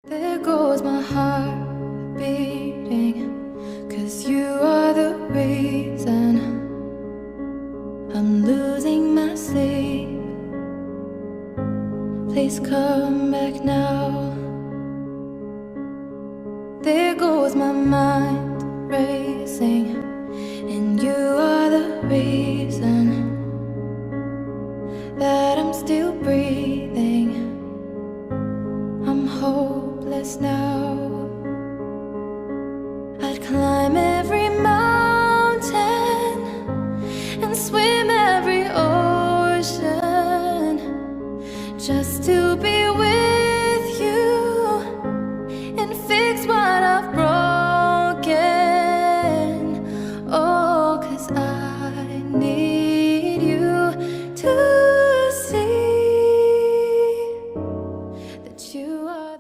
There goes my heart beating, 'cause you are the reason I'm losing my sleep. Please come back now. There goes my mind racing, and you are the reason that I'm still breathing. I'm hopeless now.